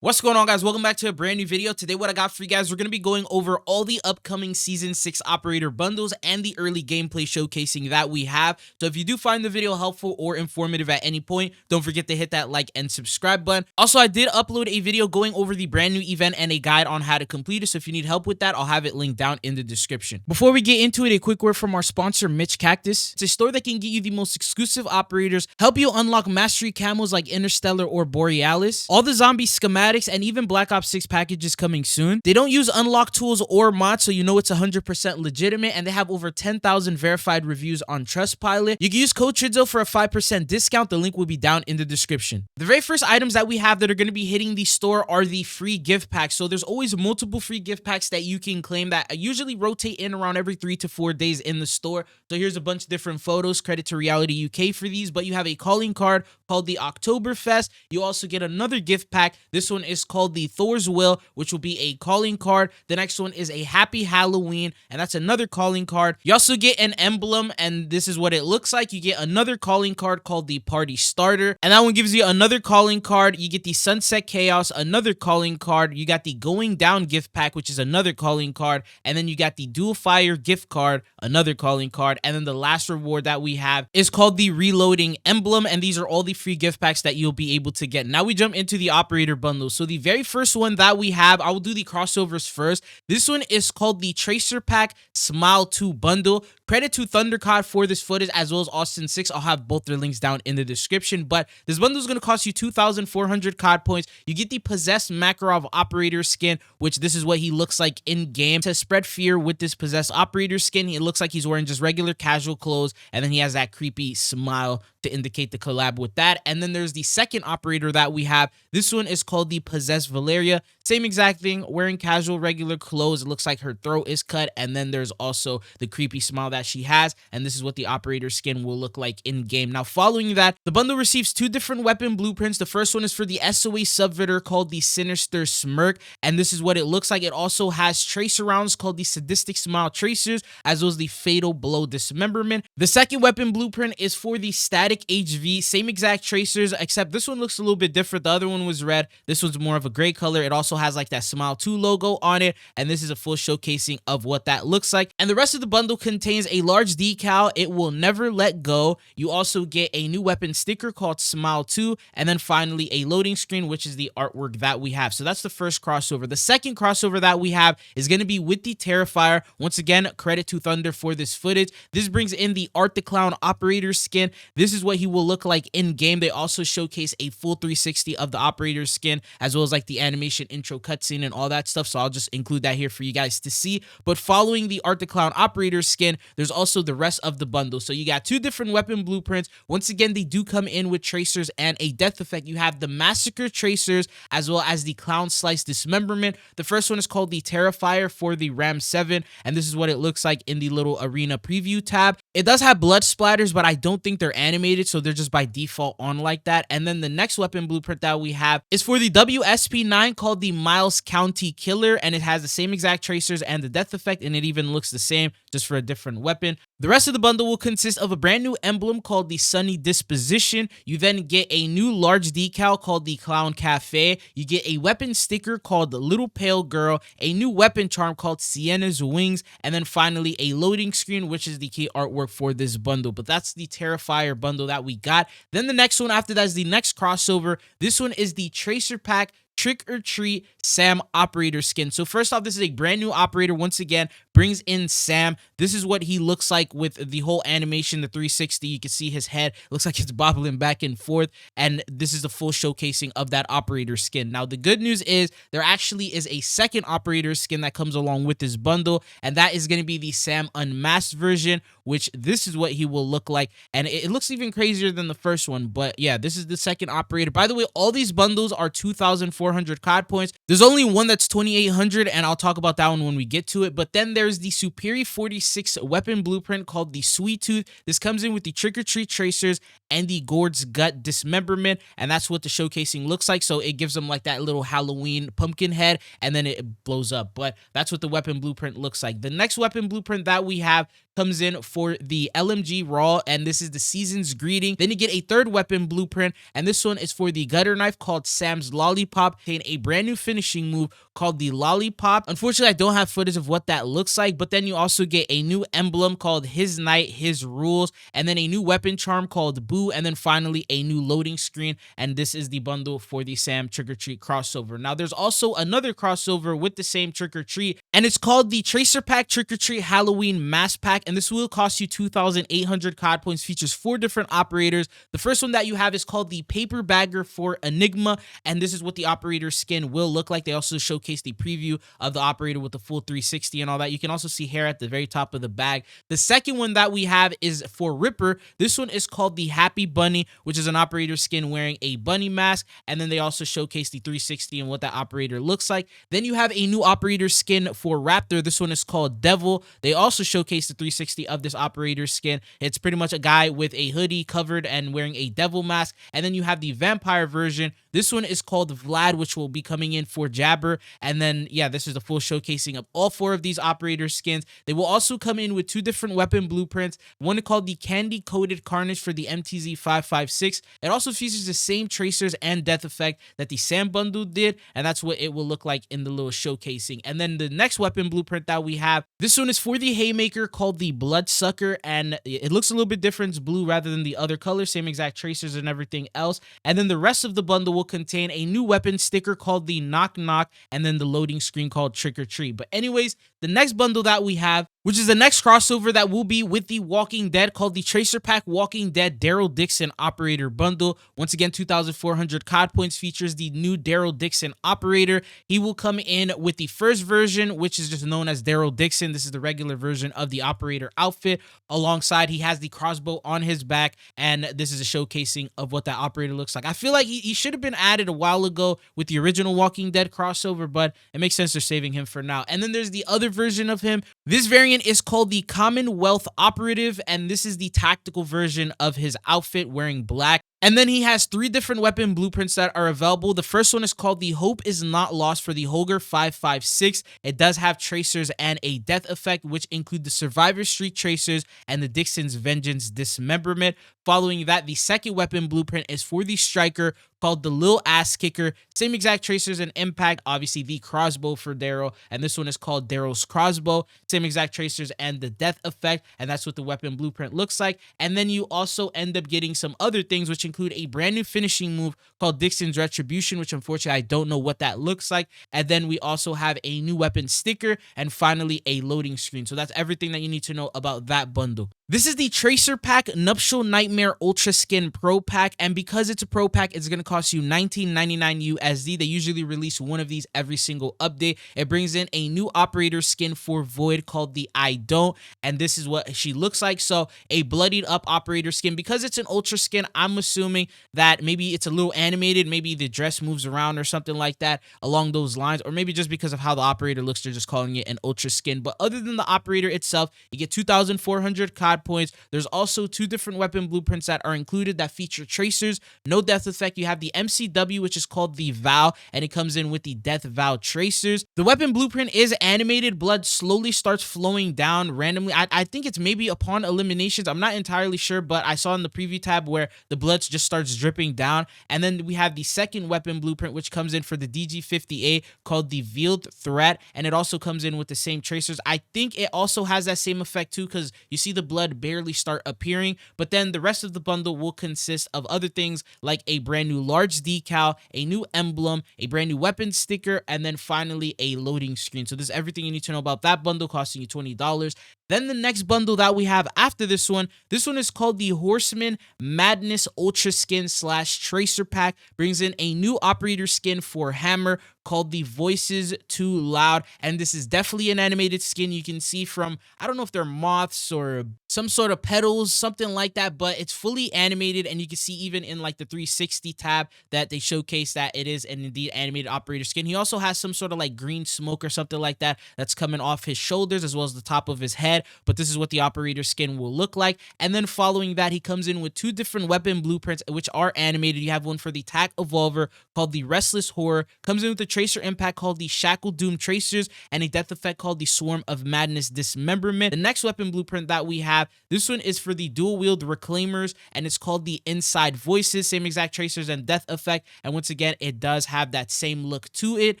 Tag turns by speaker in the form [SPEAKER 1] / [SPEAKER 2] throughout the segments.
[SPEAKER 1] What's going on, guys? Welcome back to a brand new video. Today what I got for you guys, we're going to be going over all the upcoming season 6 operator bundles and the early gameplay showcasing that we have. So if you do find the video helpful or informative at any point, don't forget to hit that like and subscribe button. Also, I did upload a video going over the brand new event and a guide on how to complete it. So if you need help with that, I'll have it linked down in the description. Before we get into it, a quick word from our sponsor, Mictlantecuhtli. It's a store that can get you the most exclusive operators, help you unlock mastery camos like Interstellar or Borealis, all the zombie schematics, and even Black Ops 6 packages coming soon. They don't use unlock tools or mods, so you know it's 100% legitimate, and they have over 10,000 verified reviews on Trustpilot. You can use code TRIDZO for a 5% discount. The link will be down in the description. The very first items that we have that are going to be hitting the store are the free gift packs. So there's always multiple free gift packs that you can claim that usually rotate in around every 3 to 4 days in the store. So here's a bunch of different photos. Credit to Reality UK for these, but you have a calling card called the Oktoberfest. You also get another gift pack. This one is called the Thor's Will, which will be a calling card. The next one is a Happy Halloween, and that's another calling card. You also get an emblem, and this is what it looks like. You get another calling card called the Party Starter, and that one gives you another calling card. You get the Sunset Chaos, another calling card. You got the Going Down gift pack, which is another calling card, and then you got the Dual Fire gift card, another calling card, and then the last reward that we have is called the Reloading Emblem, and these are all the free gift packs that you'll be able to get. Now we jump into the operator bundle. So the very first one that we have, I will do the crossovers first. This one is called the Tracer Pack Smile 2 Bundle. Credit to ThunderCod for this footage, as well as Austin 6. I'll have both their links down in the description, but this bundle is going to cost you 2,400 COD points. You get the Possessed Makarov Operator skin, which this is what he looks like in game. To spread fear with this Possessed Operator skin, it looks like he's wearing just regular casual clothes, and then he has that creepy smile to indicate the collab with that. And then there's the second operator that we have. This one is called the Possessed Valeria. Same exact thing, wearing casual regular clothes. It looks like her throat is cut, and then there's also the creepy smile that she has, and this is what the operator skin will look like in game. Now following that, the bundle receives 2 different weapon blueprints. The first one is for the SOA Subverter called the Sinister Smirk, and this is what it looks like. It also has tracer rounds called the Sadistic Smile Tracers, as well as the Fatal Blow Dismemberment. The second weapon blueprint is for the Static HV, same exact tracers, except this one looks a little bit different. The other one was red, this one's more of a gray color. It also has like that Smile 2 logo on it, and this is a full showcasing of what that looks like. And the rest of the bundle contains a large decal, It Will Never Let Go. You also get a new weapon sticker called Smile 2, and then finally a loading screen, which is the artwork that we have. So that's the first crossover. The second crossover that we have is going to be with the Terrifier. Once again, credit to Thunder for this footage. This brings in the Art the Clown operator skin. This is what he will look like in game. They also showcase a full 360 of the operator skin, as well as like the animation intro cutscene and all that stuff. So I'll just include that here for you guys to see. But following the Art the Clown operator skin, there's also the rest of the bundle. So you got 2 different weapon blueprints. Once again, they do come in with tracers and a death effect. You have the Massacre tracers, as well as the Clown Slice Dismemberment. The first one is called the Terrifier for the Ram 7, and this is what it looks like in the little arena preview tab. It does have blood splatters, but I don't think they're animated, so they're just by default on like that. And then the next weapon blueprint that we have is for the WSP9 called the Miles County Killer, and it has the same exact tracers and the death effect, and it even looks the same, just for a different weapon. The rest of the bundle will consist of a brand new emblem called the Sunny Disposition. You then get a new large decal called the Clown Cafe. You get a weapon sticker called the Little Pale Girl, a new weapon charm called Sienna's Wings, and then finally a loading screen, which is the key artwork for this bundle. But that's the Terrifier bundle that we got. Then the next one after that is the next crossover. This one is the Tracer Pack Trick or Treat Sam operator skin. So first off, this is a brand new operator. Once again, brings in Sam. This is what he looks like with the whole animation, the 360. You can see his head looks like it's bobbling back and forth, and this is the full showcasing of that operator skin. Now the good news is there actually is a second operator skin that comes along with this bundle, and that is going to be the Sam Unmasked version, which this is what he will look like, and it looks even crazier than the first one. But yeah, this is the second operator. By the way, all these bundles are 2,400 COD points. There's only one that's 2,800, and I'll talk about that one when we get to it. But then there's the Superior 46 weapon blueprint called the Sweet Tooth. This comes in with the Trick or Treat tracers and the Gourd's Gut Dismemberment, and that's what the showcasing looks like. So it gives them like that little Halloween pumpkin head, and then it blows up. But that's what the weapon blueprint looks like. The next weapon blueprint that we have comes in for the LMG Raw, and this is the Season's Greeting. Then you get a third weapon blueprint, and this one is for the gutter knife called Sam's Lollipop. Lollipop contain a brand new finishing move called the Lollipop. Unfortunately, I don't have footage of what that looks like, but then you also get a new emblem called His Night, His Rules, and then a new weapon charm called Boo, and then finally a new loading screen, and this is the bundle for the Sam Trick or Treat crossover. Now, there's also another crossover with the same Trick or Treat, and it's called the Tracer Pack Trick or Treat Halloween Mask Pack, and this will cost you 2,800 COD points, features 4 different operators. The first one that you have is called the Paper Bagger for Enigma, and this is what the operator skin will look like. They also showcase the preview of the operator with the full 360 and all that. You can also see hair at the very top of the bag. The second one that we have is for Ripper. This one is called the Happy Bunny, which is an operator skin wearing a bunny mask, and then they also showcase the 360 and what that operator looks like. Then you have a new operator skin for Raptor. This one is called Devil. They also showcase the 360 of this operator skin. It's pretty much a guy with a hoodie covered and wearing a devil mask. And then you have the vampire version. This one is called Vlad, which will be coming in for Jabber. And then, yeah, this is the full showcasing of all 4 of these operator skins. They will also come in with 2 different weapon blueprints. One called the Candy Coated Carnage for the MTZ 556. It also features the same tracers and death effect that the Sam bundle did, and that's what it will look like in the little showcasing. And then the next weapon blueprint that we have, this one is for the Haymaker called the Bloodsucker, and it looks a little bit different. It's blue rather than the other color, same exact tracers and everything else. And then the rest of the bundle will contain a new weapon sticker called the Knock Knock, and then the loading screen called Trick or Treat. But anyways, the next bundle that we have, which is the next crossover that will be with the Walking Dead, called the Tracer Pack Walking Dead Daryl Dixon Operator Bundle. Once again, 2,400 COD points, features the new Daryl Dixon Operator. He will come in with the first version, which is just known as Daryl Dixon. This is the regular version of the Operator outfit. Alongside, he has the crossbow on his back, and this is a showcasing of what that Operator looks like. I feel like he should have been added a while ago with the original Walking Dead crossover, but it makes sense they're saving him for now. And then there's the other version of him. This variant is called the Commonwealth Operative, and this is the tactical version of his outfit, wearing black. And then he has 3 different weapon blueprints that are available. The first one is called the Hope Is Not Lost for the Holger 556. It does have tracers and a death effect, which include the Survivor Streak tracers and the Dixon's Vengeance Dismemberment. Following that, the second weapon blueprint is for the Striker called the Lil Ass Kicker. Same exact tracers and impact, obviously the crossbow for Daryl, and this one is called Daryl's Crossbow. Same exact tracers and the death effect, and that's what the weapon blueprint looks like. And then you also end up getting some other things, which include a brand new finishing move called Dixon's Retribution, which unfortunately I don't know what that looks like. And then we also have a new weapon sticker, and finally a loading screen. So that's everything that you need to know about that bundle. This is the Tracer Pack Nuptial Nightmare Ultra Skin Pro Pack, and because it's a Pro Pack, it's going to cost you $19.99 USD. They usually release one of these every single update. It brings in a new operator skin for Void called the I Don't, and this is what she looks like. So a bloodied up operator skin. Because it's an ultra skin, I'm assuming that maybe it's a little animated, maybe the dress moves around or something like that along those lines, or maybe just because of how the operator looks, they're just calling it an ultra skin. But other than the operator itself, you get 2,400 COD points. There's also 2 different weapon blueprints that are included that feature tracers, no death effect. You have the MCW, which is called the Vow, and it comes in with the Death Vow tracers. The weapon blueprint is animated. Blood slowly starts flowing down randomly. I think it's maybe upon eliminations. I'm not entirely sure, but I saw in the preview tab where the blood just starts dripping down. And then we have the second weapon blueprint, which comes in for the DG50A, called the Veiled Threat, and it also comes in with the same tracers. I think it also has that same effect too, because you see the blood barely start appearing. But then the rest of the bundle will consist of other things like a brand new large decal, a new emblem, a brand new weapon sticker, and then finally a loading screen. So this is everything you need to know about that bundle, costing you $20. Then the next bundle that we have after this one is called the Horseman Madness Ultra Skin / Tracer Pack. Brings in a new operator skin for Hammer called the Voices Too Loud, and this is definitely an animated skin. You can see from, I don't know if they're moths or some sort of petals, something like that, but it's fully animated, and you can see even in like the 360 tab that they showcase that it is an indeed animated operator skin. He also has some sort of like green smoke or something like that that's coming off his shoulders as well as the top of his head, but this is what the operator skin will look like. And then following that, he comes in with 2 different weapon blueprints which are animated. You have one for the Tac Evolver called the Restless Horror, comes in with the Tracer Impact called the Shackle Doom Tracers, and a death effect called the Swarm of Madness Dismemberment. The next weapon blueprint that we have have, this one is for the dual wield reclaimers, and it's called the Inside Voices, same exact tracers and death effect, and once again, it does have that same look to it.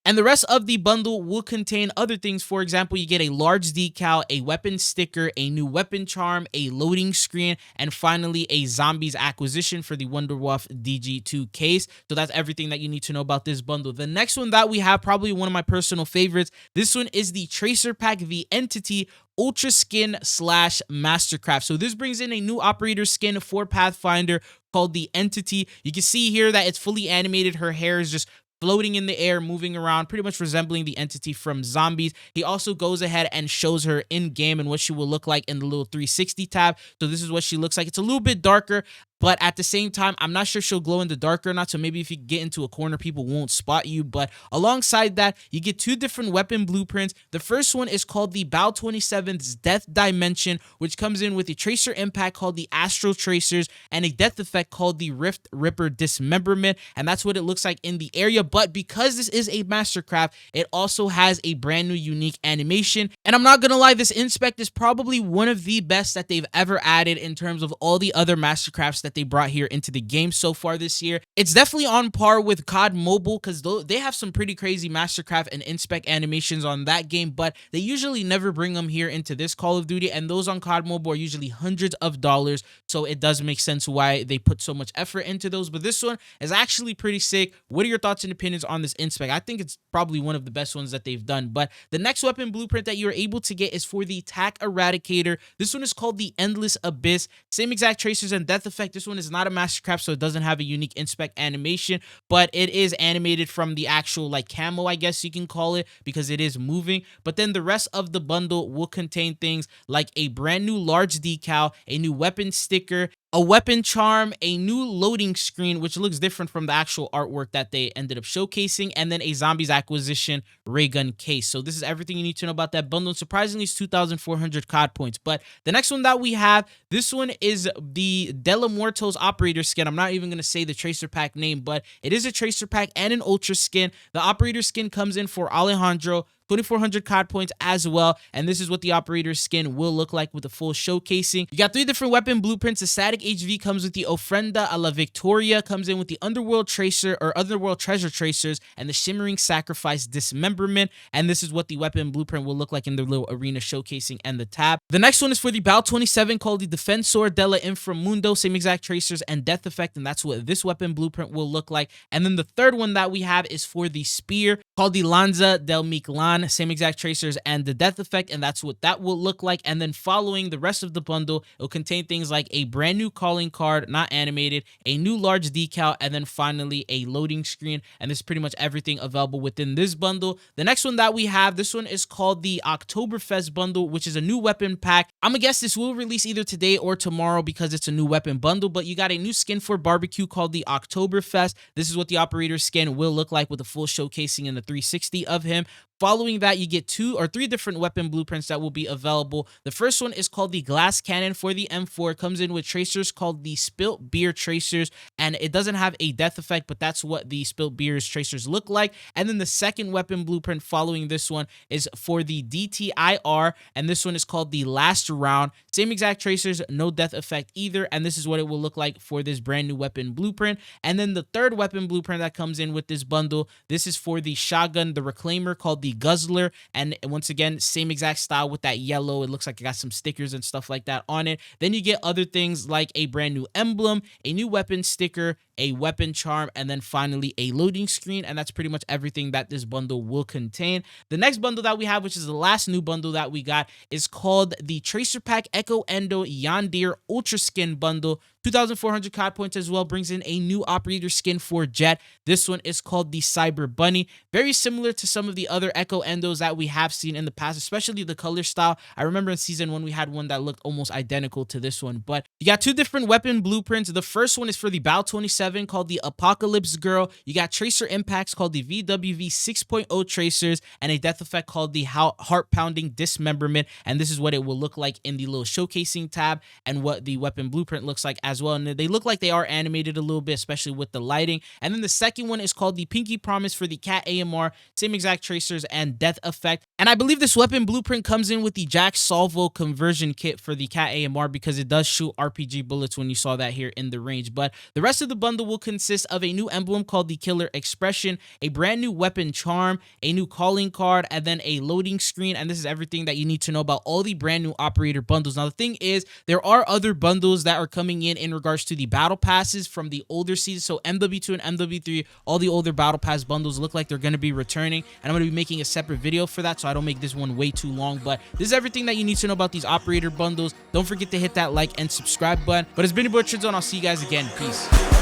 [SPEAKER 1] And the rest of the bundle will contain other things. For example, you get a large decal, a weapon sticker, a new weapon charm, a loading screen, and finally a zombies acquisition for the Wonderwolf DG2 case. So that's everything that you need to know about this bundle. The next one that we have, probably one of my personal favorites, this one is the Tracer Pack, the Entity Ultra Skin / Mastercraft. So this brings in a new operator skin for Pathfinder called the Entity. You can see here that it's fully animated. Her hair is just floating in the air, moving around, pretty much resembling the Entity from Zombies. He also goes ahead and shows her in game and what she will look like in the little 360 tab. So this is what she looks like. It's a little bit darker, but at the same time, I'm not sure she'll glow in the dark or not, so maybe if you get into a corner, people won't spot you. But alongside that, you get two different weapon blueprints. The first one is called the Bal 27's Death Dimension, which comes in with a tracer impact called the Astral Tracers and a death effect called the Rift Ripper Dismemberment, and that's what it looks like in the area. But because this is a Mastercraft, it also has a brand new unique animation, and I'm not gonna lie, this Inspect is probably one of the best that they've ever added in terms of all the other Mastercrafts that they brought here into the game so far this year. It's definitely on par with COD Mobile, because they have some pretty crazy Mastercraft and Inspect animations on that game, but they usually never bring them here into this Call of Duty, and those on COD Mobile are usually hundreds of dollars, so it does make sense why they put so much effort into those. But this one is actually pretty sick. What are your thoughts and opinions on this Inspect? I think it's probably one of the best ones that they've done. But the next weapon blueprint that you're able to get is for the TAC Eradicator. This one is called the Endless Abyss, same exact tracers and death effect. This one is not a Mastercraft, so it doesn't have a unique Inspect animation, but it is animated from the actual like camo, I guess you can call it, because it is moving. But then the rest of the bundle will contain things like a brand new large decal, a new weapon sticker, a weapon charm, a new loading screen, which looks different from the actual artwork that they ended up showcasing, and then a zombies acquisition ray gun case. So this is everything you need to know about that bundle. Surprisingly, it's 2,400 COD points. But the next one that we have, this one is the Della Muertos operator skin. I'm not even going to say the Tracer Pack name, but it is a Tracer Pack and an Ultra skin. The operator skin comes in for Alejandro, 2,400 COD points as well, and this is what the operator skin will look like with the full showcasing. You got three different weapon blueprints. The Static HV comes with the Ofrenda a la Victoria, comes in with the Underworld Tracer or Underworld Treasure Tracers, and the Shimmering Sacrifice Dismemberment, and this is what the weapon blueprint will look like in the little arena showcasing and the tab. The next one is for the Bal 27 called the Defensor della Inframundo, same exact tracers and death effect, and that's what this weapon blueprint will look like. And then the third one that we have is for the Spear called the Lanza del Mictlan, same exact tracers and the death effect, and that's what that will look like. And then following the rest of the bundle, it will contain things like a brand new calling card, not animated, a new large decal, and then finally a loading screen. And this is pretty much everything available within this bundle. The next one that we have, this one is called the Oktoberfest bundle, which is a new weapon pack. I'm gonna guess this will release either today or tomorrow because it's a new weapon bundle, but you got a new skin for barbecue called the Oktoberfest. This is what the operator skin will look like with a full showcasing in the 360 of him. Following that, you get 2 or 3 different weapon blueprints that will be available. The first one is called the Glass Cannon for the M4. It comes in with tracers called the Spilt Beer Tracers, and it doesn't have a death effect, but that's what the Spilt Beer's tracers look like. And then the second weapon blueprint following this one is for the DTIR, and this one is called the Last Round. Same exact tracers, no death effect either, and this is what it will look like for this brand new weapon blueprint. And then the third weapon blueprint that comes in with this bundle, this is for the Shotgun, the Reclaimer, called the Guzzler, and once again, same exact style with that yellow. It looks like it got some stickers and stuff like that on it. Then you get other things like a brand new emblem, a new weapon sticker, a weapon charm, and then finally a loading screen, and that's pretty much everything that this bundle will contain. The next bundle that we have, which is the last new bundle that we got, is called the Tracer Pack Echo Endo Yandere Ultra Skin Bundle. 2,400 COD points as well, brings in a new operator skin for Jet. This one is called the Cyber Bunny. Very similar to some of the other Echo Endos that we have seen in the past, especially the color style. I remember in Season 1 we had one that looked almost identical to this one. But you got 2 different weapon blueprints. The first one is for the Bal 27 7 called the Apocalypse Girl. You got Tracer Impacts called the VWV 6.0 Tracers, and a death effect called the Heart-Pounding Dismemberment. And this is what it will look like in the little showcasing tab, and what the weapon blueprint looks like as well. And they look like they are animated a little bit, especially with the lighting. And then the second one is called the Pinky Promise for the Cat AMR, same exact tracers and death effect. And I believe this weapon blueprint comes in with the Jack Salvo conversion kit for the Cat AMR, because it does shoot RPG bullets when you saw that here in the range. But the rest of the bundle will consist of a new emblem called the Killer Expression, a brand new weapon charm, a new calling card, and then a loading screen. And this is everything that you need to know about all the brand new operator bundles. Now the thing is, there are other bundles that are coming in regards to the battle passes from the older seasons. So MW2 and MW3, all the older battle pass bundles look like they're going to be returning, and I'm going to be making a separate video for that, so I don't make this one way too long. But this is everything that you need to know about these operator bundles. Don't forget to hit that like and subscribe button. But it's been your boy Tridzone. I'll see you guys again. Peace.